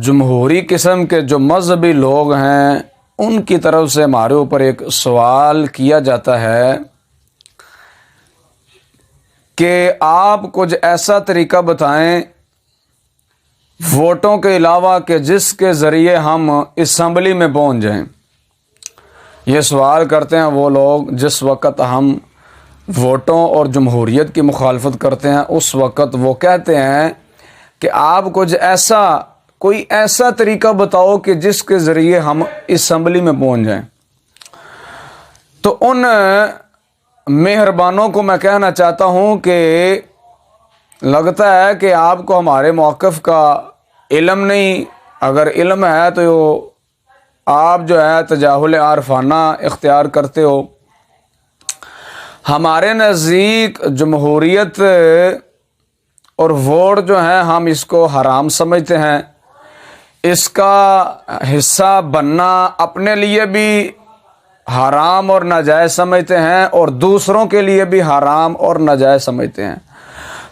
जमहूरी किस्म के जो मजहबी लोग हैं उनकी तरफ से हमारे ऊपर एक सवाल किया जाता है कि आप कुछ ऐसा तरीका बताएं वोटों के अलावा कि जिसके ज़रिए हम असम्बली में पहुंच जाएं। ये सवाल करते हैं वो लोग जिस वक़्त हम वोटों और जमहूरियत की मुखालफत करते हैं, उस वक़्त वो कहते हैं कि आप कुछ ऐसा कोई ऐसा तरीका बताओ कि जिसके ज़रिए हम असम्बली में पहुंच जाएं। तो उन मेहरबानों को मैं कहना चाहता हूं कि लगता है कि आपको हमारे मौक़िफ़ का इल्म नहीं। अगर इल्म है तो आप जो है तजाहुल आरफाना इख्तियार करते हो। हमारे नज़दीक जमहूरियत और वोट जो है हम इसको हराम समझते हैं। इसका हिस्सा बनना अपने लिए भी हराम और नाजायज़ समझते हैं और दूसरों के लिए भी हराम और नाजायज़ समझते हैं।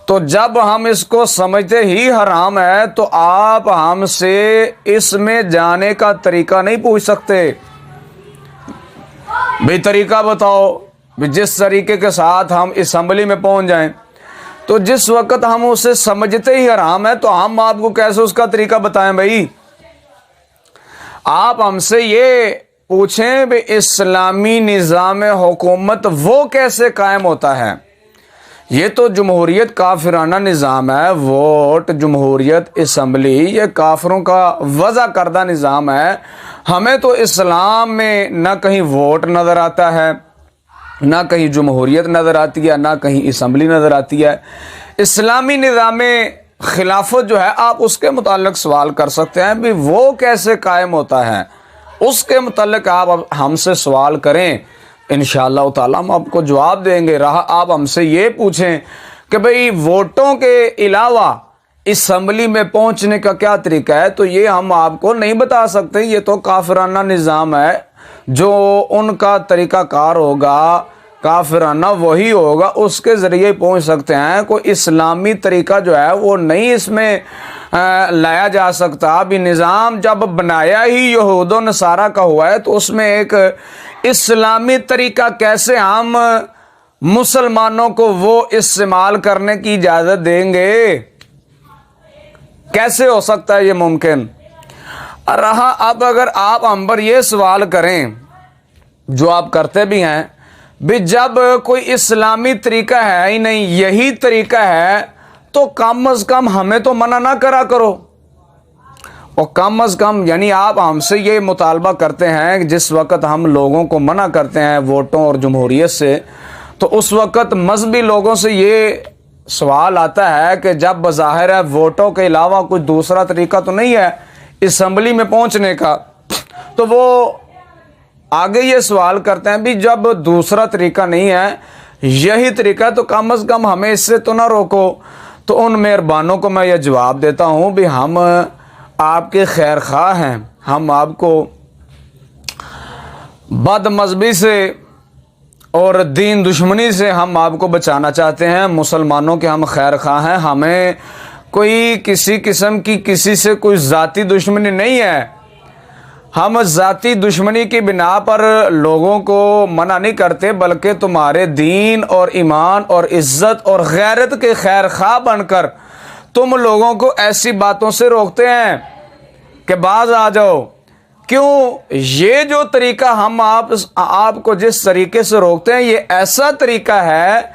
तो जब हम इसको समझते ही हराम है तो आप हमसे इसमें जाने का तरीका नहीं पूछ सकते। भाई तरीका बताओ, भाई जिस तरीके के साथ हम असम्बली में पहुंच जाएं। तो जिस वक़्त हम उसे समझते ही हराम है तो हम आपको कैसे उसका तरीका बताएं। भाई आप हमसे ये पूछें भाई इस्लामी निज़ाम हुकूमत वो कैसे कायम होता है। ये तो जमहूरियत काफिराना निज़ाम है। वोट, जमहूरियत, असम्बली ये काफिरों का वज़ा करदा निज़ाम है। हमें तो इस्लाम में ना कहीं वोट नज़र आता है, ना कहीं जमहूरियत नज़र आती है, ना कहीं असम्बली नज़र आती है। इस्लामी निज़ाम खिलाफत जो है आप उसके मुताल्लिक सवाल कर सकते हैं भी वो कैसे कायम होता है, उसके मुताल्लिक आप हमसे सवाल करें, इंशाअल्लाह ताला हम आपको जवाब देंगे। रहा आप हमसे ये पूछें कि भाई वोटों के अलावा असम्बली में पहुंचने का क्या तरीका है, तो ये हम आपको नहीं बता सकते। ये तो काफिराना निज़ाम है। जो उनका तरीक़ाकार होगा काफिराना वही होगा, उसके ज़रिए पहुंच सकते हैं। कोई इस्लामी तरीका जो है वो नहीं इसमें लाया जा सकता। अभी निज़ाम जब बनाया ही यहूद व नसारा का हुआ है तो उसमें एक इस्लामी तरीका कैसे हम मुसलमानों को वो इस्तेमाल करने की इजाज़त देंगे, कैसे हो सकता है ये मुमकिन। रहा अब अगर आप हम पर ये सवाल करें जो आप करते भी हैं भी जब कोई इस्लामी तरीका है ही नहीं, यही तरीका है, तो कम अज़ कम हमें तो मना ना करा करो। और कम अज़ कम यानी आप हमसे ये मुतालबा करते हैं कि जिस वक़्त हम लोगों को मना करते हैं वोटों और जमहूरियत से, तो उस वक़्त मजहबी लोगों से ये सवाल आता है कि जब बज़ाहिर है वोटों के अलावा कोई दूसरा तरीका तो नहीं है असम्बली में पहुंचने का, तो वो आगे ये सवाल करते हैं भी जब दूसरा तरीका नहीं है यही तरीका है तो कम अज़ कम हमें इससे तो ना रोको। तो उन मेहरबानों को मैं ये जवाब देता हूँ भी हम आपके खैर ख़्वाह हैं, हम आपको बद मज़हबी से और दीन दुश्मनी से हम आपको बचाना चाहते हैं। मुसलमानों के हम खैर ख़्वाह हैं। हमें कोई किसी किस्म की किसी से कोई ज़ाती दुश्मनी नहीं है। हम ज़ाती दुश्मनी की बिना पर लोगों को मना नहीं करते, बल्कि तुम्हारे दीन और ईमान और इज़्ज़त और गैरत के खैर ख़्वाह बनकर तुम लोगों को ऐसी बातों से रोकते हैं कि बाज आ जाओ। क्यों? ये जो तरीका हम आपको जिस तरीके से रोकते हैं ये ऐसा तरीका है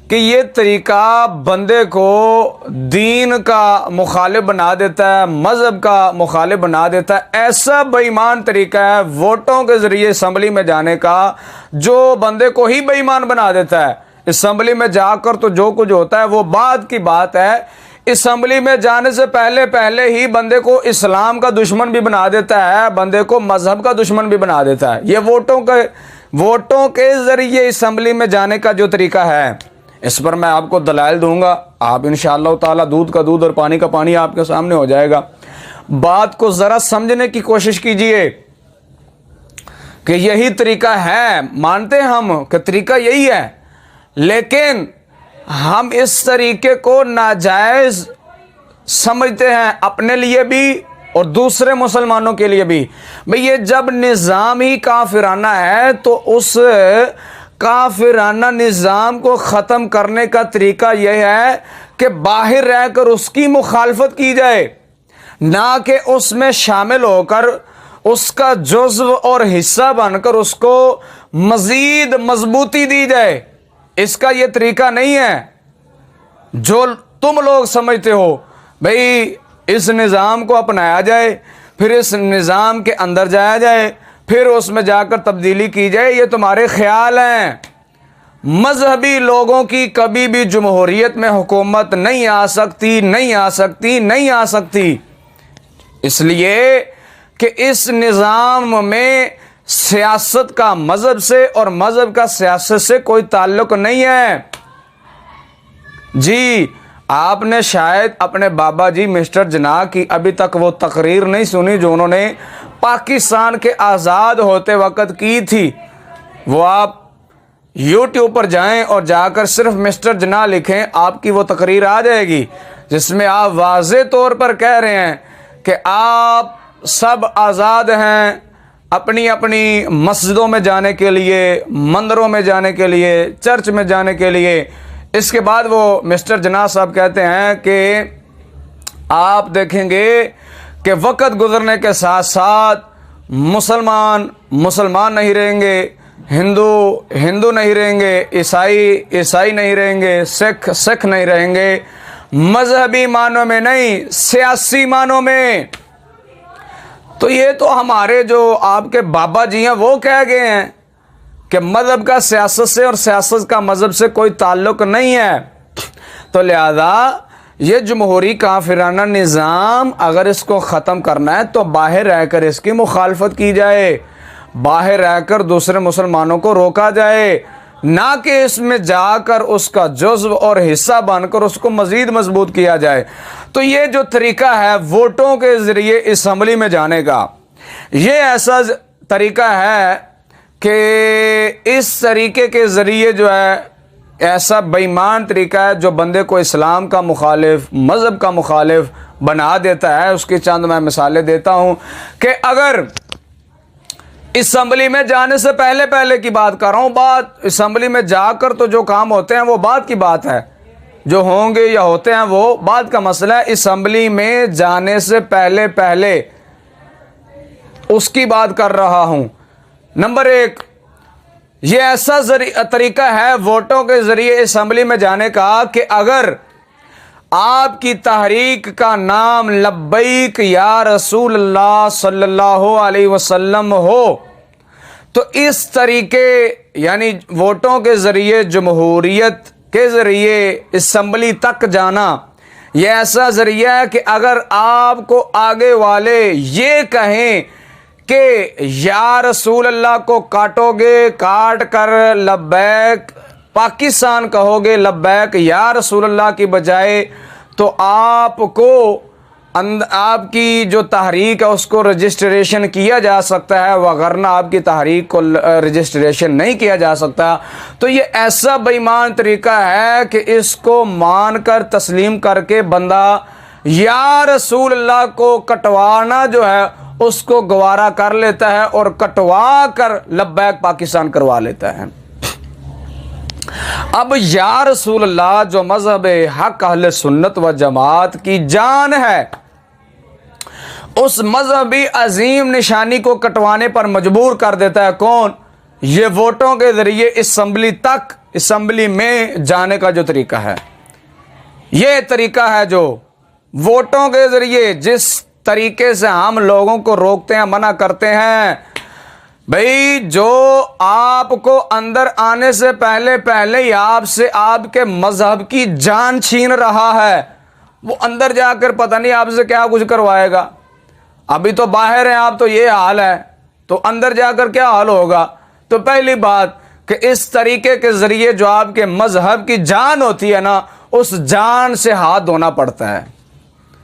कि ये तरीका बंदे को दीन का मुखालिफ बना देता है, मज़हब का मुखालिफ बना देता है। ऐसा बेईमान तरीका है वोटों के ज़रिए असम्बली में जाने का जो बंदे को ही बेईमान बना देता है। असम्बली में जाकर तो जो कुछ होता है वो बाद की बात है। असम्बली में जाने से पहले ही बंदे को इस्लाम का दुश्मन भी बना देता है, बंदे को मज़हब का दुश्मन भी बना देता है। ये वोटों के ज़रिए असम्बली में जाने का जो तरीका है इस पर मैं आपको दलाइल दूंगा। आप इंशाअल्लाह ताला दूध का दूध और पानी का पानी आपके सामने हो जाएगा। बात को ज़रा समझने की कोशिश कीजिए कि यही तरीका है। मानते हैं हम कि तरीका यही है, लेकिन हम इस तरीके को नाजायज़ समझते हैं अपने लिए भी और दूसरे मुसलमानों के लिए भी। भाई ये जब निज़ाम ही काफिराना है तो उस काफिराना निज़ाम को ख़त्म करने का तरीका यह है कि बाहर रहकर उसकी मुखालफत की जाए, ना कि उसमें शामिल होकर उसका जुज़्व और हिस्सा बनकर उसको मज़ीद मजबूती दी जाए। इसका यह तरीका नहीं है जो तुम लोग समझते हो। भाई इस निज़ाम को अपनाया जाए, फिर इस निज़ाम के अंदर जाया जाए, फिर उसमें जाकर तब्दीली की जाए, ये तुम्हारे ख्याल हैं। मजहबी लोगों की कभी भी जमहूरियत में हुकूमत नहीं आ सकती, नहीं आ सकती, नहीं आ सकती, इसलिए कि इस निज़ाम में सियासत का मजहब से और मजहब का सियासत से कोई ताल्लुक नहीं है। जी आपने शायद अपने बाबा जी मिस्टर जिन्ना की अभी तक वो तकरीर नहीं सुनी जो उन्होंने पाकिस्तान के आज़ाद होते वक्त की थी। वो आप YouTube पर जाएं और जाकर सिर्फ मिस्टर जिन्ना लिखें, आपकी वो तकरीर आ जाएगी जिसमें आप वाज़े तौर पर कह रहे हैं कि आप सब आज़ाद हैं अपनी अपनी मस्जिदों में जाने के लिए, मंदिरों में जाने के लिए, चर्च में जाने के लिए। इसके बाद वो मिस्टर जिन्ना साहब कहते हैं कि आप देखेंगे कि वक़्त गुजरने के साथ साथ मुसलमान मुसलमान नहीं रहेंगे, हिंदू हिंदू नहीं रहेंगे, ईसाई ईसाई नहीं रहेंगे, सिख सिख नहीं रहेंगे, मजहबी मानों में नहीं, सियासी मानों में। तो ये तो हमारे जो आपके बाबा जी हैं वो कह गए हैं कि मज़हब का सियासत से और सियासत का मज़हब से कोई ताल्लुक़ नहीं है। तो लिहाजा ये जमहूरी काफिराना निज़ाम अगर इसको ख़त्म करना है तो बाहर रहकर इसकी मुखालफत की जाए, बाहर रहकर दूसरे मुसलमानों को रोका जाए, ना कि इसमें जाकर उसका जुज़्व और हिस्सा बनकर उसको मज़ीद मजबूत किया जाए। तो ये जो तरीका है वोटों के ज़रिए असम्बली में जाने का, ये ऐसा तरीका है कि इस तरीके के ज़रिए जो है ऐसा बेईमान तरीका है जो बंदे को इस्लाम का मुखालिफ, मज़हब का मुखालिफ बना देता है। उसकी चंद मैं मिसालें देता हूँ कि अगर असम्बली में जाने से पहले की बात कर रहा हूँ, बात असम्बली में जाकर तो जो काम होते हैं वो बात की बात है, जो होंगे या होते हैं वो बात का मसला है। असम्बली में जाने से पहले उसकी बात कर रहा हूँ। नंबर 1, ये ऐसा तरीका है वोटों के ज़रिए असम्बली में जाने का कि अगर आपकी तहरीक का नाम लब्बैक या रसूल अल्लाह सल्लल्लाहु अलैहि वसल्लम हो तो इस तरीके यानी वोटों के ज़रिए जमहूरियत के ज़रिए असम्बली तक जाना, यह ऐसा ज़रिया है कि अगर आपको आगे वाले ये कहें कि या रसूल अल्लाह को काटोगे, काट कर लब्बैक पाकिस्तान कहोगे, लब्बैक या रसूल अल्लाह की बजाय, तो आपको आपकी जो तहरीक है उसको रजिस्ट्रेशन किया जा सकता है, वगरना आपकी तहरीक को रजिस्ट्रेशन नहीं किया जा सकता। तो ये ऐसा बेईमान तरीका है कि इसको मानकर तस्लीम करके बंदा या रसूल अल्लाह को कटवाना जो है उसको गवारा कर लेता है और कटवा कर लब्बैक पाकिस्तान करवा लेता है। अब या रसूल अल्लाह जो मजहब हक अहले सुन्नत व जमात की जान है, उस मजहबी अजीम निशानी को कटवाने पर मजबूर कर देता है कौन? ये वोटों के जरिए असम्बली तक, असम्बली में जाने का जो तरीका है, ये तरीका है जो वोटों के जरिए जिस तरीके से हम लोगों को रोकते हैं, मना करते हैं। भाई जो आपको अंदर आने से पहले ही आपसे आपके मजहब की जान छीन रहा है, वो अंदर जाकर पता नहीं आपसे क्या कुछ करवाएगा। अभी तो बाहर हैं आप, तो ये हाल है, तो अंदर जाकर क्या हाल होगा। तो पहली बात कि इस तरीके के जरिए जो आपके मजहब की जान होती है ना, उस जान से हाथ धोना पड़ता है।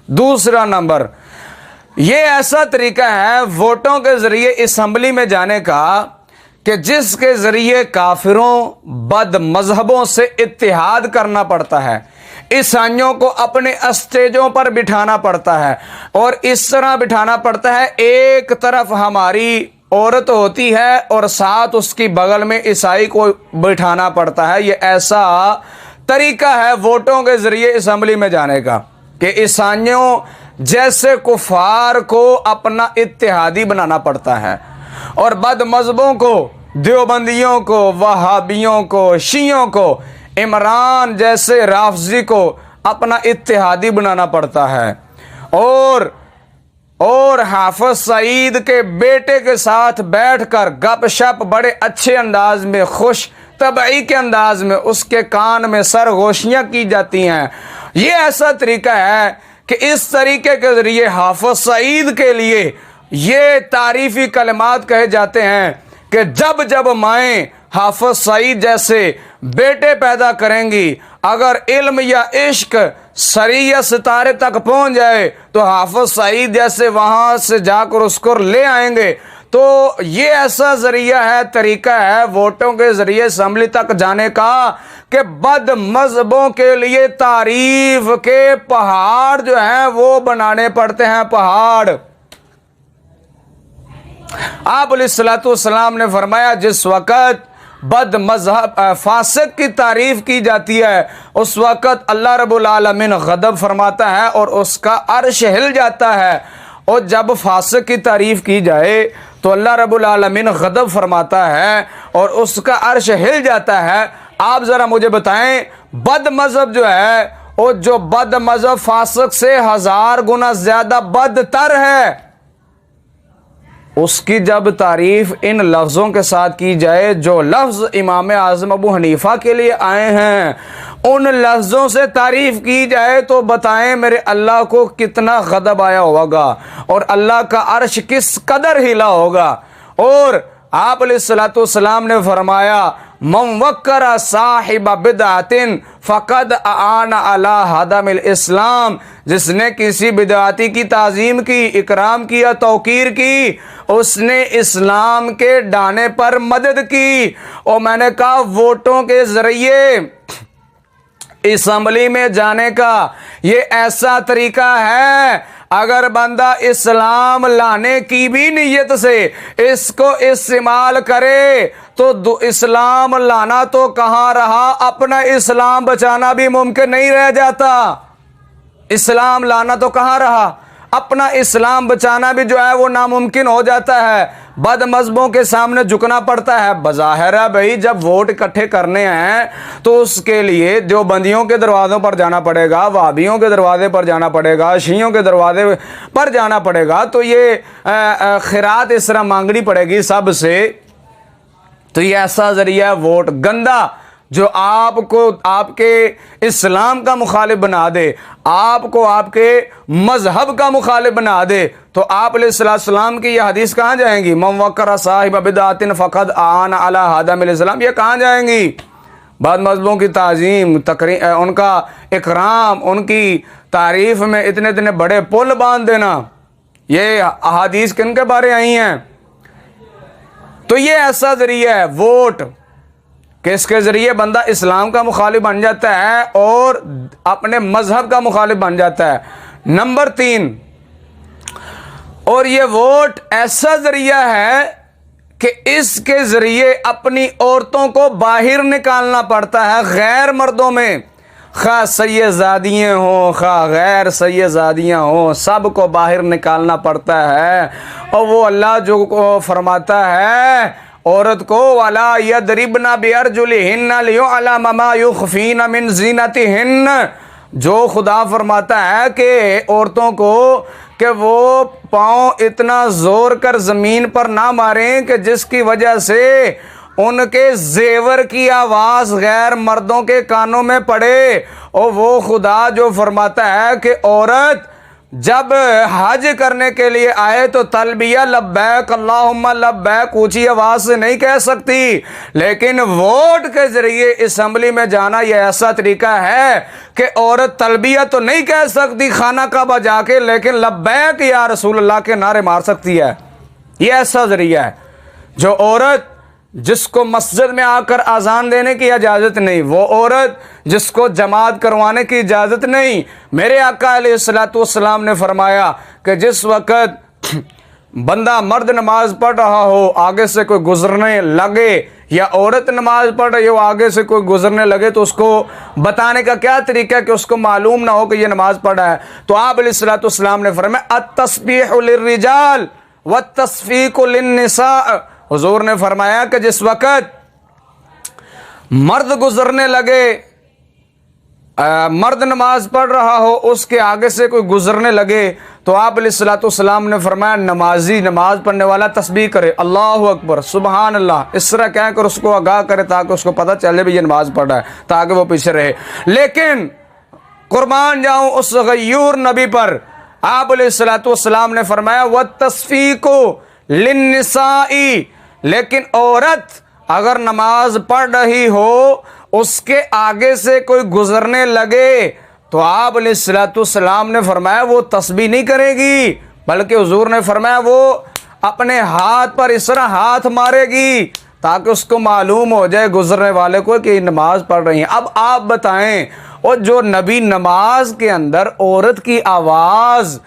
दूसरा नंबर, ये ऐसा तरीका है वोटों के जरिए असम्बली में जाने का कि जिसके जरिए काफिरों, बद मजहबों से इत्तिहाद करना पड़ता है। ईसाइयों को अपने स्टेजों पर बिठाना पड़ता है और इस तरह बिठाना पड़ता है, एक तरफ हमारी औरत होती है और साथ उसकी बगल में ईसाई को बिठाना पड़ता है। ये ऐसा तरीका है वोटों के जरिए असेंबली में जाने का कि ईसाइयों जैसे कुफार को अपना इत्तेहादी बनाना पड़ता है और बद मजहबों को, देवबंदियों को, वहाबियों को, शियों को, इमरान जैसे राफजी को अपना इत्तेहादी बनाना पड़ता है। और हाफिज सईद के बेटे के साथ बैठकर गपशप बड़े अच्छे अंदाज में, खुश तबई के अंदाज में उसके कान में सरगोशियां की जाती हैं। ये ऐसा तरीका है कि इस तरीके के जरिए हाफिज सईद के लिए ये तारीफी कलिमात कहे जाते हैं कि जब जब माएँ हाफिज सईद जैसे बेटे पैदा करेंगी, अगर इल्म या इश्क सरिया सितारे तक पहुंच जाए तो हाफिज सईद जैसे वहां से जाकर उसको ले आएंगे। तो ये ऐसा जरिया है, तरीका है वोटों के जरिए असेंबली तक जाने का कि बद मजहबों के लिए तारीफ के पहाड़ जो हैं वो बनाने पड़ते हैं, पहाड़। आप अलैहिस्सलाम ने फरमाया जिस वक़्त बद मजहब फासिक की तारीफ की जाती है उस वक़्त अल्लाह रब्बुल आलमीन गदब फरमाता है और उसका अर्श हिल जाता है। और जब फासिक की तारीफ की जाए तो अल्लाह रब्बुल आलमीन गदब फरमाता है और उसका अर्श हिल जाता है। आप ज़रा मुझे बताएं, बद मजहब जो है वो जो बद मजहब फासिक से 1000 गुना ज़्यादा बदतर है, उसकी जब तारीफ इन लफ्ज़ों के साथ की जाए जो लफ्ज़ इमाम आज़म अबू हनीफ़ा के लिए आए हैं, उन लफ्ज़ों से तारीफ की जाए तो बताएं मेरे अल्लाह को कितना गदब आया होगा और अल्लाह का अर्श किस कदर हिला होगा। और आप अलैहिस्सलाम ने फरमाया मन वक्करा साहिब बिदअतिन फ़क़द आना अला हदमिल इस्लाम, जिसने किसी बिदअती की ताज़ीम की, इकराम किया, तौकीर की, उसने इस्लाम के डाने पर मदद की। और मैंने कहा वोटों के ज़रिए असेंबली में जाने का ये ऐसा तरीका है, अगर बंदा इस्लाम लाने की भी नीयत से इसको इस्तेमाल करे तो इस्लाम लाना तो कहाँ रहा, अपना इस्लाम बचाना भी मुमकिन नहीं रह जाता। इस्लाम लाना तो कहाँ रहा, अपना इस्लाम बचाना भी जो है वो नामुमकिन हो जाता है। बद मजहबों के सामने झुकना पड़ता है। बज़ाहिर है भाई, जब वोट इकट्ठे करने हैं तो उसके लिए देवबंदियों के दरवाज़ों पर जाना पड़ेगा, वहाबियों के दरवाजे पर जाना पड़ेगा, शियों के दरवाजे पर जाना पड़ेगा। तो ये खिरात इस तरह मांगनी पड़ेगी सबसे। तो ये ऐसा ज़रिया है वोट गंदा जो आपको आपके इस्लाम का मुखालिफ बना दे, आपको आपके मजहब का मुखालिफ बना दे। तो आप अलैहिस्सलाम की ये हदीस कहाँ जाएंगी, मन वक्करा साहिब बिदअतिन फ़क़द आना अला हदमिल इस्लाम, ये कहाँ जाएंगी। बाद मजहबों की ताज़ीम, उनका इकराम, उनकी तारीफ़ में इतने इतने बड़े पुल बांध देना, ये अहादीस किन के बारे आई हैं। तो ये ऐसा ज़रिया है वोट कि इसके ज़रिए बंदा इस्लाम का मुखालिफ बन जाता है और अपने मज़हब का मुखालिफ बन जाता है। नंबर 3, और ये वोट ऐसा ज़रिया है कि इसके ज़रिए अपनी औरतों को बाहर निकालना पड़ता है गैर मर्दों में, खा सैयदादियाँ हों खा गैर सैयदादियाँ हों, सब को बाहर निकालना पड़ता है। और वो अल्लाह जो को फरमाता है औरत को वला यदरिबना बिअरजुलिहिन्ना लियुअलम मा युखफीना मिन ज़ीनतिहिन्न, जो खुदा फरमाता है कि औरतों को कि वो पाँव इतना ज़ोर कर ज़मीन पर ना मारें कि जिसकी वजह से उनके जेवर की आवाज़ गैर मर्दों के कानों में पड़े। और वो खुदा जो फरमाता है कि औरत जब हज करने के लिए आए तो तलबिया लब्बैक अल्लाहुम्मा लब्बैक ऊंची आवाज़ से नहीं कह सकती, लेकिन वोट के ज़रिए असेंबली में जाना यह ऐसा तरीका है कि औरत तलबिया तो नहीं कह सकती खाना काबा जाके, लेकिन लब्बैक या रसूल अल्लाह के नारे मार सकती है। यह ऐसा ज़रिया है जो औरत जिसको मस्जिद में आकर अजान देने की इजाज़त नहीं, वो औरत जिसको जमात करवाने की इजाज़त नहीं। मेरे आका अलैहिस्सलातु वस्सलाम ने फरमाया कि जिस वक़्त बंदा मर्द नमाज पढ़ रहा हो, आगे से कोई गुजरने लगे, या औरत नमाज पढ़ रही हो, आगे से कोई गुजरने लगे, तो उसको बताने का क्या तरीका है कि उसको मालूम ना हो कि ये नमाज पढ़ रहा है। तो आप अलैहिस्सलातु वस्सलाम ने फरमाया अत-तस्बीहु लिर्रिजाल व तस्फीकु लिन्निसा। हुजूर ने फरमाया कि जिस वक़्त मर्द गुजरने लगे, मर्द नमाज पढ़ रहा हो, उसके आगे से कोई गुजरने लगे, तो आप अलैहिस्सलातु वस्सलाम ने फरमाया नमाजी, नमाज पढ़ने वाला तस्बीह करे, अल्लाहु अकबर, सुबहान अल्लाह, इस तरह कह कर उसको आगाह करे ताकि उसको पता चले भी ये नमाज पढ़ रहा है, ताकि वो पीछे रहे। लेकिन कुर्बान जाऊं उस गयूर नबी पर, आप अलैहिस्सलातु वस्सलाम ने फरमाया व तस्फीको लिन्निसाई, लेकिन औरत अगर नमाज पढ़ रही हो, उसके आगे से कोई गुजरने लगे, तो आप अलैहिस्सलातु वस्सलाम ने फरमाया वो तस्बीह नहीं करेगी, बल्कि हुजूर ने फरमाया वो अपने हाथ पर इस तरह हाथ मारेगी ताकि उसको मालूम हो जाए गुजरने वाले को कि नमाज पढ़ रही है। अब आप बताएं, और जो नबी नमाज के अंदर औरत की आवाज़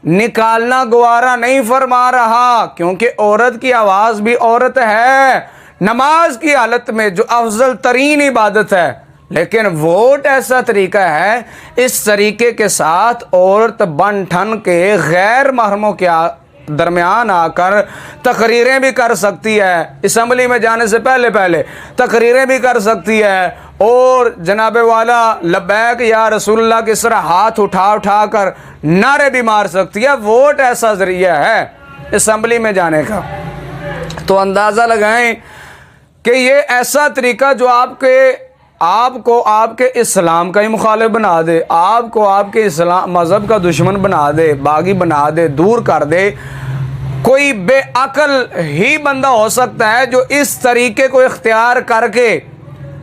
निकालना गवारा नहीं फरमा रहा, क्योंकि औरत की आवाज़ भी औरत है नमाज की हालत में, जो अफजल तरीन इबादत है। लेकिन वोट ऐसा तरीका है, इस तरीके के साथ औरत बन ठन के गैर महरमों के दरमियान आकर तकरीरें भी कर सकती है, असम्बली में जाने से पहले पहले तकरीरें भी कर सकती है, और जनाबे वाला लब्बैक या रसूलुल्लाह की तरह हाथ उठा उठा कर नारे भी मार सकती है। वोट ऐसा जरिया है असम्बली में जाने का। तो अंदाज़ा लगाएं कि ये ऐसा तरीका जो आपको आपके इस्लाम का ही मुखालिफ बना दे, आपको आपके इस्लाम मज़हब का दुश्मन बना दे, बागी बना दे, दूर कर दे। कोई बेअकल ही बंदा हो सकता है जो इस तरीके को इख्तियार करके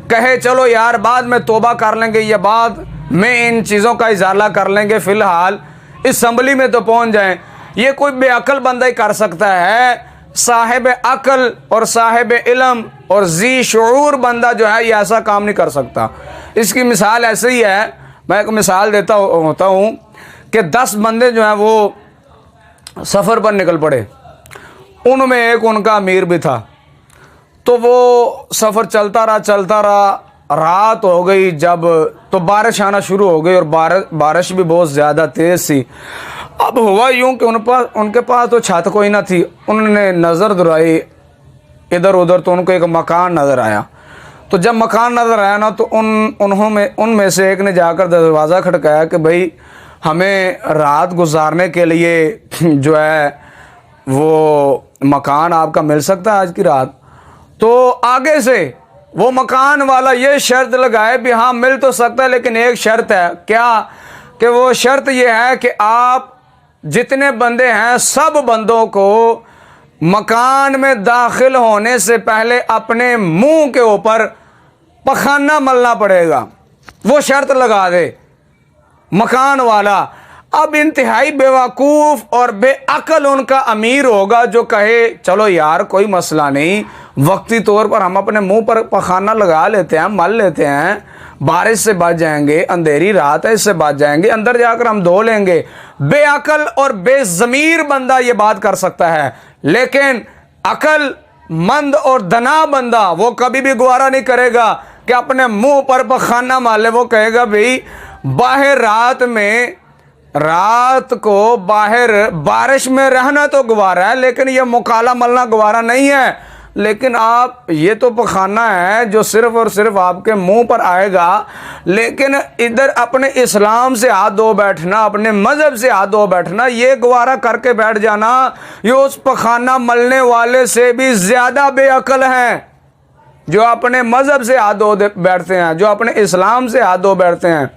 कहे चलो यार बाद में तौबा कर लेंगे, या बाद में इन चीज़ों का इजाला कर लेंगे, फ़िलहाल असम्बली में तो पहुँच जाएं। ये कोई बेअकल बंदा ही कर सकता है। साहिब अकल और साहिब इल्म और जी शऊर बंदा जो है ये ऐसा काम नहीं कर सकता। इसकी मिसाल ऐसे ही है, मैं एक मिसाल देता होता हूँ कि 10 बंदे जो हैं वो सफ़र पर निकल पड़े, उनमें एक उनका अमीर भी था। तो वो सफ़र चलता रहा, रात हो गई जब, तो बारिश आना शुरू हो गई, और बारिश भी बहुत ज़्यादा तेज़ थी। अब हुआ यूं कि उनके पास तो छत कोई ना थी। उन्होंने नज़र दौड़ाई इधर उधर, तो उनको एक मकान नज़र आया। तो जब मकान नज़र आया ना, तो उनमें से एक ने जाकर दरवाज़ा खटकाया कि भाई हमें रात गुजारने के लिए जो है वो मकान आपका मिल सकता है आज की रात। तो आगे से वो मकान वाला ये शर्त लगाए भी हाँ मिल तो सकता है, लेकिन एक शर्त है। क्या? कि वो शर्त ये है कि आप जितने बंदे हैं सब बंदों को मकान में दाखिल होने से पहले अपने मुंह के ऊपर पखाना मलना पड़ेगा। वो शर्त लगा दे मकान वाला। अब इंतहाई बेवकूफ़ और बेअकल उनका अमीर होगा जो कहे चलो यार कोई मसला नहीं, वक्ती तौर पर हम अपने मुंह पर पखाना लगा लेते हैं, मल लेते हैं, बारिश से बच जाएंगे, अंधेरी रात है इससे बच जाएंगे, अंदर जाकर हम धो लेंगे। बेअकल और बेज़मीर बंदा ये बात कर सकता है, लेकिन अकल मंद और दना बंदा वो कभी भी गवारा नहीं करेगा कि अपने मुंह पर पखाना माले। वो कहेगा भाई बाहर रात को बाहर बारिश में रहना तो गवारा है, लेकिन ये मुकाला मलना गवारा नहीं है। लेकिन आप ये तो पखाना है जो सिर्फ और सिर्फ आपके मुंह पर आएगा, लेकिन इधर अपने इस्लाम से हाथ धो बैठना, अपने मज़हब से हाथ धो बैठना, ये गवारा करके बैठ जाना, ये उस पखाना मलने वाले से भी ज़्यादा बेअकल हैं जो अपने मज़हब से हाथ धो बैठते हैं, जो अपने इस्लाम से हाथ धो बैठते हैं,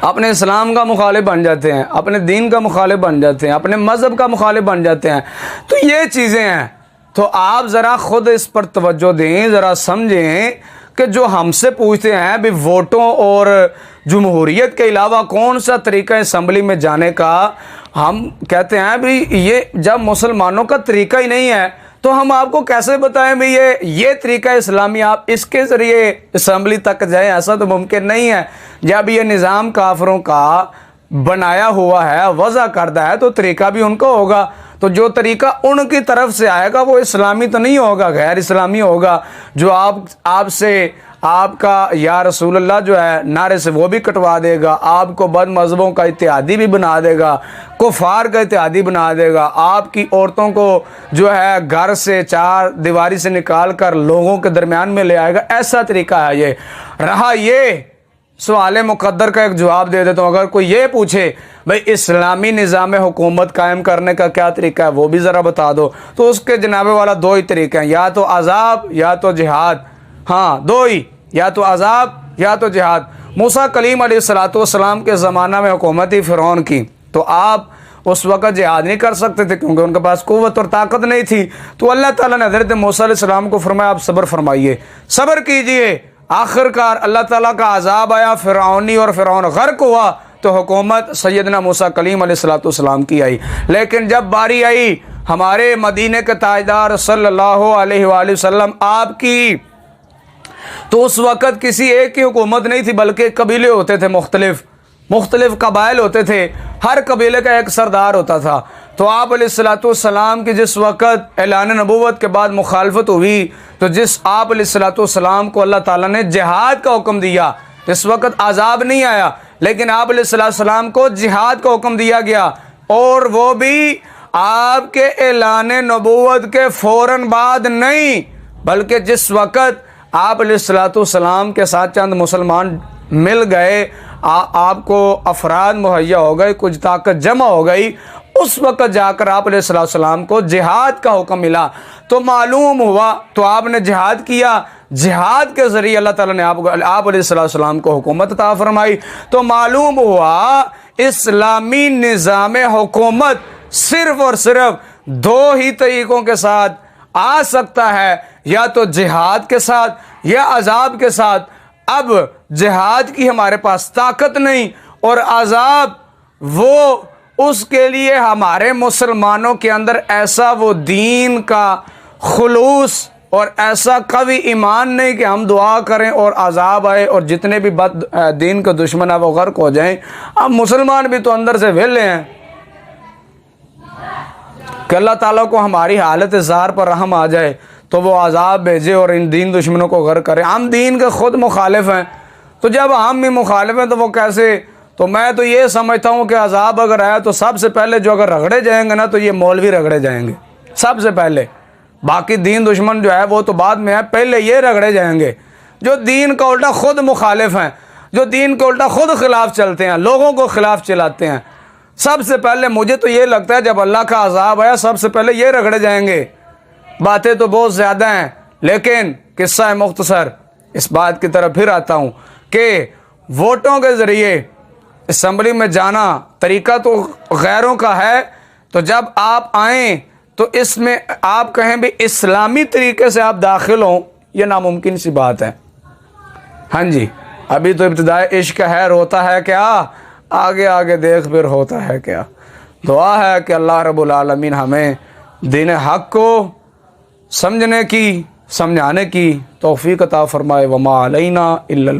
अपने इस्लाम का मुखालिफ बन जाते हैं, अपने दीन का मुखालिफ बन जाते हैं, अपने मज़हब का मुखालिफ बन जाते हैं। तो ये चीज़ें हैं। तो आप ज़रा ख़ुद इस पर तवज्जो दें, ज़रा समझें कि जो हमसे पूछते हैं भी वोटों और जमहूरियत के अलावा कौन सा तरीका है असम्बली में जाने का, हम कहते हैं भी ये जब मुसलमानों का तरीका ही नहीं है तो हम आपको कैसे बताएं भाई ये तरीका इस्लामी, आप इसके ज़रिए असम्बली तक जाएं? ऐसा तो मुमकिन नहीं है। जब ये निज़ाम काफरों का बनाया हुआ है, वज़ा करदा है, तो तरीका भी उनका होगा। तो जो तरीका उनकी तरफ से आएगा वो इस्लामी तो नहीं होगा, गैर इस्लामी होगा। जो आपसे आपका या रसूलुल्लाह जो है नारे से वो भी कटवा देगा, आपको बद मज़हबों का इत्तेहादी भी बना देगा, कुफार का इत्तेहादी बना देगा, आपकी औरतों को जो है घर से चार दीवारी से निकाल कर लोगों के दरमियान में ले आएगा। ऐसा तरीका है ये। रहा ये सवाल मुक़द्दर का एक जवाब दे देता हूँ। अगर कोई ये पूछे भाई इस्लामी निज़ाम हुकूमत कायम करने का क्या तरीका है, वो भी ज़रा बता दो, तो उसके जनाबे वाला दो ही तरीके हैं, या तो अज़ाब या तो जिहाद। हाँ, दो ही, या तो अज़ाब या तो जिहाद। मूसा कलीम अलैहिस्सलाम के ज़माना में हुकूमत ही फ़िरौन की, तो आप उस वक़्त जिहाद नहीं कर सकते थे क्योंकि उनके पास क़ुव्वत और ताकत नहीं थी। तो अल्लाह ताला ने हज़रत मूसा अलैहिस्सलाम को फरमाया आप सब्र फरमाइए, सब्र कीजिए। आखिरकार अल्लाह ताला का अज़ाब आया, फ़िरौनी और फ़िरौन गर्क हुआ, तो हुकूमत सैयदना मूसा कलीम अलैहिस्सलाम की आई। लेकिन जब बारी आई हमारे मदीने के ताजदार सल्लल्लाहु अलैहि वसल्लम आपकी, तो उस वक़्त किसी एक की हुकूमत नहीं थी, बल्कि कबीले होते थे, मुख्तलिफ कबाइल होते थे, हर कबीले का एक सरदार होता था। तो आप अलैहिस्सलाम की जिस वक़्त ऐलान नबूवत के बाद मुखालफत हुई, तो जिस आप अलैहिस्सलाम को अल्लाह ताला ने जिहाद का हुक्म दिया, इस वक़्त अज़ाब नहीं आया, लेकिन आप अलैहिस्सलाम को जिहाद का हुक्म दिया गया, और वो भी आपके ऐलान नबूवत के फ़ौरन बाद नहीं, बल्कि जिस वक़्त आप अलैहिस्सलाम के साथ चंद मुसलमान मिल गए, आपको अफराद मुहैया हो गए, कुछ ताकत जमा हो गई, उस वक़्त जाकर आप अलैहिस्सलाम को जिहाद का हुक्म मिला। तो मालूम हुआ, तो आपने जिहाद किया, जिहाद के ज़रिए अल्लाह ताला ने आप अलैहिस्सलाम को हुकूमत अता फरमाई। तो मालूम हुआ इस्लामी निज़ाम हुकूमत सिर्फ़ और सिर्फ दो ही तरीक़ों के साथ आ सकता है, या तो जिहाद के साथ या अज़ाब के साथ। अब जिहाद की हमारे पास ताकत नहीं, और अज़ाब वो उसके लिए हमारे मुसलमानों के अंदर ऐसा वो दीन का खुलूस और ऐसा कभी ईमान नहीं कि हम दुआ करें और अज़ाब आए और जितने भी बद दीन के दुश्मन है वो गर्क हो जाएं। अब मुसलमान भी तो अंदर से वेले हैं कि अल्लाह ताला को हमारी हालत ज़ार पर रहम आ जाए तो वो अज़ाब भेजे और इन दीन दुश्मनों को गर्क करे। हम दीन के खुद मुखालिफ हैं, तो जब हम भी मुखालिफ हैं तो वो कैसे? तो मैं तो ये समझता हूँ कि अज़ाब अगर आया तो सबसे पहले जो अगर रगड़े जाएंगे ना, तो ये मौलवी रगड़े जाएंगे सबसे पहले। बाकी दीन दुश्मन जो है वो तो बाद में है, पहले ये रगड़े जाएंगे जो दीन का उल्टा खुद मुखालिफ हैं, जो दीन का उल्टा खुद खिलाफ चलते हैं, लोगों को खिलाफ चलाते हैं। सबसे पहले मुझे तो ये लगता है जब अल्लाह का अज़ाब आया सबसे पहले ये रगड़े जाएंगे। बातें तो बहुत ज़्यादा हैं, लेकिन किस्सा है मुख्तसर। इस बात की तरफ फिर आता हूँ कि वोटों के ज़रिए असम्बली में जाना तरीका तो गैरों का है, तो जब आप आएँ तो इसमें आप कहें भी इस्लामी तरीके से आप दाखिल हों, यह नामुमकिन सी बात है। हाँ जी, अभी तो इब्तिदाए इश्क है, रोता है क्या, आगे आगे देख फिर होता है क्या। दुआ है कि अल्लाह रब्बुल आलमीन हमें दीन हक़ को समझने की, समझाने की तौफ़ीक़ अता फ़रमाए। वमा अलैना इल्लल